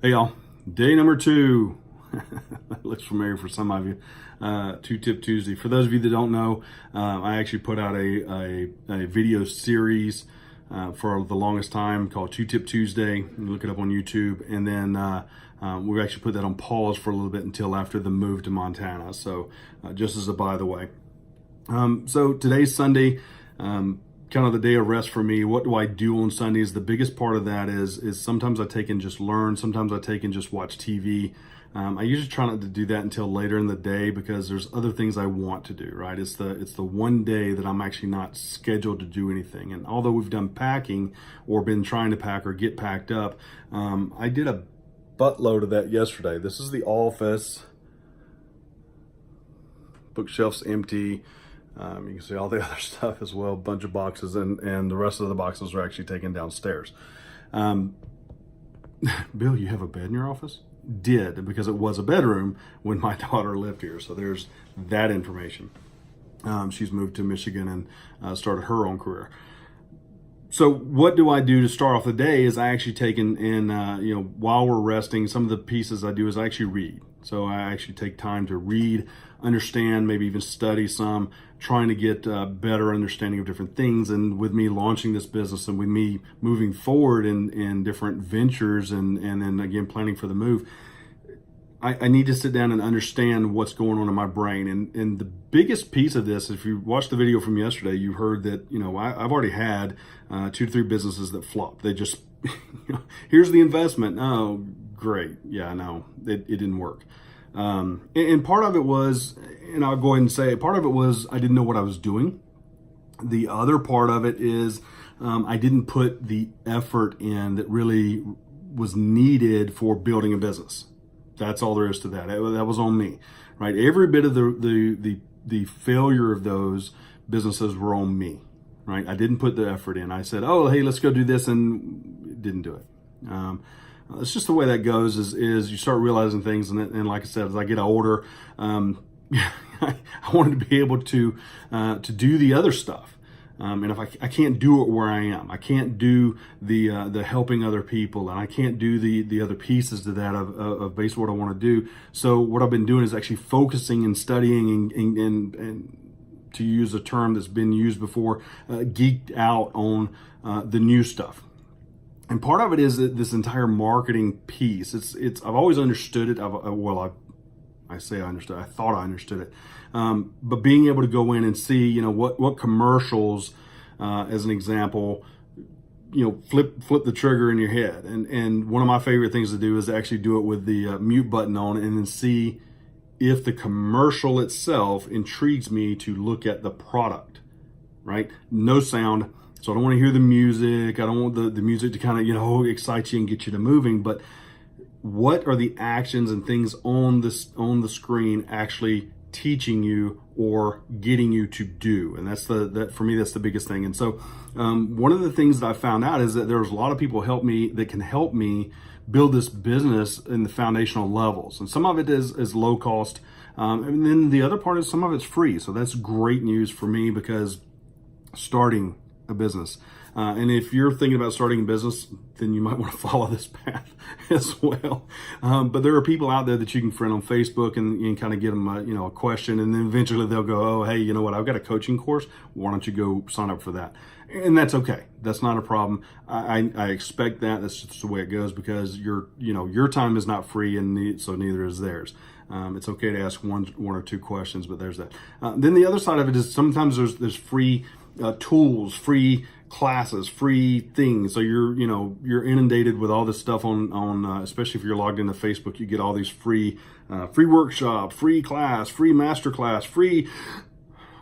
Hey y'all, day number 2. That looks familiar for some of you. Two Tip Tuesday. For those of you that don't know, I actually put out a video series for the longest time called Two Tip Tuesday. You can look it up on YouTube, and then we've actually put that on pause for a little bit until after the move to Montana. So just as a by the way. So today's Sunday. Kind of the day of rest for me. What do I do on Sundays? The biggest part of that is sometimes I take and just learn. Sometimes I take and just watch TV. I usually try not to do that until later in the day because there's other things I want to do, right? It's the one day that I'm actually not scheduled to do anything. And although we've done packing or been trying to pack or get packed up, I did a buttload of that yesterday. This is the office. Bookshelf's empty. You can see all the other stuff as well, a bunch of boxes, and the rest of the boxes are actually taken downstairs. Bill, you have a bed in your office? Did, because it was a bedroom when my daughter lived here. So there's that information. She's moved to Michigan and started her own career. So what do I do to start off the day is I actually take while we're resting, some of the pieces I do is I actually read. So I actually take time to read, understand, maybe even study some, trying to get a better understanding of different things. And with me launching this business and with me moving forward in different ventures and then again planning for the move, I need to sit down and understand what's going on in my brain. And the biggest piece of this, if you watched the video from yesterday, you heard that, I've already had 2 to 3 businesses that flopped. They just, here's the investment. Oh, great. Yeah, no, it didn't work. And part of it was, and I'll go ahead and say, part of it was I didn't know what I was doing. The other part of it is I didn't put the effort in that really was needed for building a business. That's all there is to that. That was on me, right? Every bit of the failure of those businesses were on me, right? I didn't put the effort in. I said, oh, hey, let's go do this, and didn't do it. It's just the way that goes is you start realizing things. And like I said, as I get older, I wanted to be able to do the other stuff. And if I can't do it where I am, I can't do the helping other people, and I can't do the other pieces to that of basically what I want to do. So what I've been doing is actually focusing and studying and to use a term that's been used before, geeked out on the new stuff. And part of it is that this entire marketing piece. I've always understood it. I say I understood. I thought I understood it. But being able to go in and see, what commercials, as an example, flip the trigger in your head. And one of my favorite things to do is actually do it with the mute button on, and then see if the commercial itself intrigues me to look at the product, right? No sound. So I don't want to hear the music. I don't want the music to kind of, excite you and get you to moving. But what are the actions and things on the screen actually teaching you or getting you to do? And that for me, that's the biggest thing. And so one of the things that I found out is that there's a lot of people that can help me build this business in the foundational levels. And some of it is low cost. And then the other part is some of it's free. So that's great news for me because starting a business. And if you're thinking about starting a business, then you might want to follow this path as well. But there are people out there that you can friend on Facebook and kind of get them a question, and then eventually they'll go, oh, hey, you know what? I've got a coaching course. Why don't you go sign up for that? And that's okay. That's not a problem. I expect that. That's just the way it goes because your time is not free, and so neither is theirs. It's okay to ask one or 2 questions, but there's that. Then the other side of it is sometimes there's free tools, free classes, free things. So you're inundated with all this stuff on especially if you're logged into Facebook, you get all these free workshop, free class, free master class, free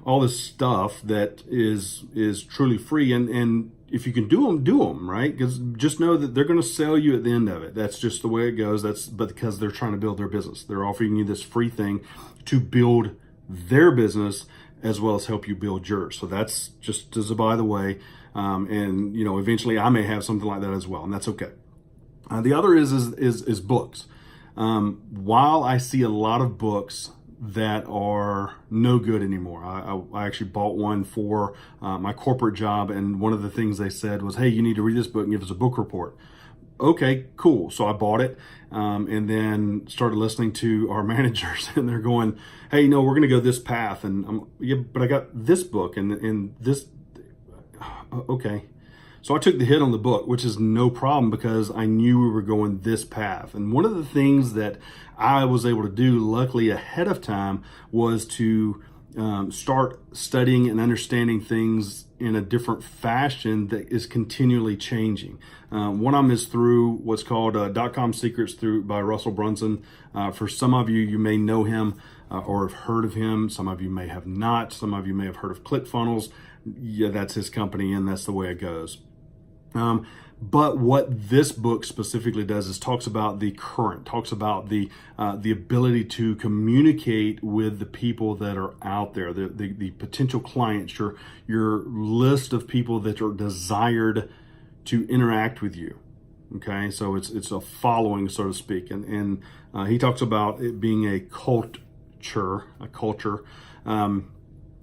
all this stuff that is truly free. And if you can do them, right? Because just know that they're going to sell you at the end of it. That's just the way it goes. But because they're trying to build their business, they're offering you this free thing to build their business as well as help you build yours. So that's just as a by the way. And eventually I may have something like that as well, and that's okay. The other is books. While I see a lot of books that are no good anymore, I actually bought one for my corporate job, and one of the things they said was, hey, you need to read this book and give us a book report. okay, cool. So I bought it, and then started listening to our managers, and they're going, hey, no, we're going to go this path. And yeah, but I got this book and this. Okay. So I took the hit on the book, which is no problem because I knew we were going this path. And one of the things that I was able to do, luckily ahead of time, was to start studying and understanding things in a different fashion that is continually changing. One of them is through what's called .com Secrets by Russell Brunson. For some of you, you may know him or have heard of him. Some of you may have not. Some of you may have heard of ClickFunnels. Yeah, that's his company, and that's the way it goes. But what this book specifically does is talks about the current, talks about the ability to communicate with the people that are out there, the potential clients, your list of people that are desired to interact with you. Okay, so it's a following, so to speak, and he talks about it being a culture.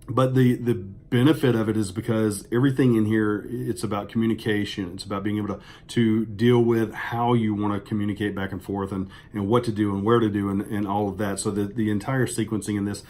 But the benefit of it is because everything in here, it's about communication. It's about being able to deal with how you want to communicate back and forth and what to do and where to do and all of that. So the entire sequencing in this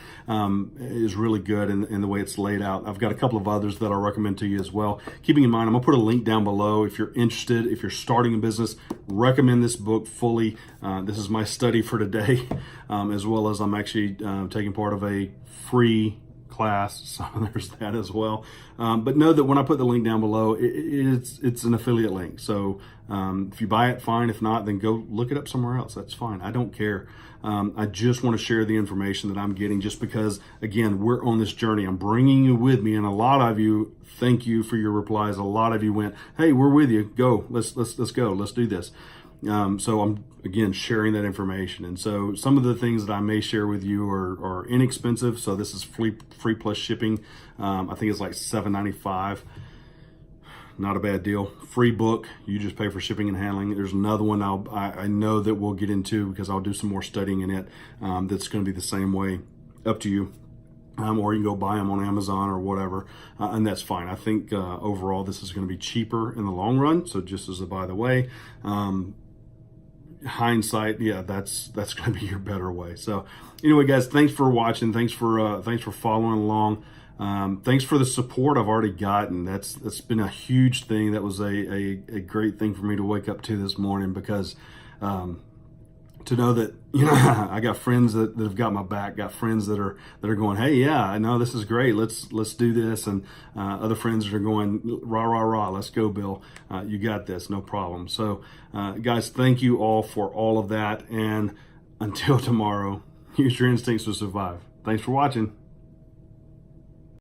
is really good in the way it's laid out. I've got a couple of others that I'll recommend to you as well. Keeping in mind, I'm going to put a link down below. If you're interested, if you're starting a business, recommend this book fully. This is my study for today, as well as I'm actually taking part of a free class, so there's that as well. But know that when I put the link down below, it's an affiliate link. So if you buy it, fine. If not, then go look it up somewhere else. That's fine. I don't care. I just want to share the information that I'm getting, just because, again, we're on this journey. I'm bringing you with me, and a lot of you, thank you for your replies. A lot of you went, hey, we're with you. Go. Let's go. Let's do this. So I'm, again, sharing that information. And so some of the things that I may share with you are inexpensive. So this is free plus shipping. I think it's like $7.95. Not a bad deal. Free book. You just pay for shipping and handling. There's another one I know that we'll get into because I'll do some more studying in it. That's going to be the same way. Up to you. Or you can go buy them on Amazon or whatever, and that's fine. I think overall this is going to be cheaper in the long run. So just as a by the way, hindsight, yeah, that's going to be your better way. So anyway, guys, thanks for watching. Thanks for following along. Thanks for the support I've already gotten. That's been a huge thing. That was a great thing for me to wake up to this morning, because to know that, I got friends that have got my back, got friends that are going, hey, yeah, I know this is great. Let's do this. And other friends that are going, rah, rah, rah, let's go, Bill. You got this, no problem. So guys, thank you all for all of that. And until tomorrow, use your instincts to survive. Thanks for watching.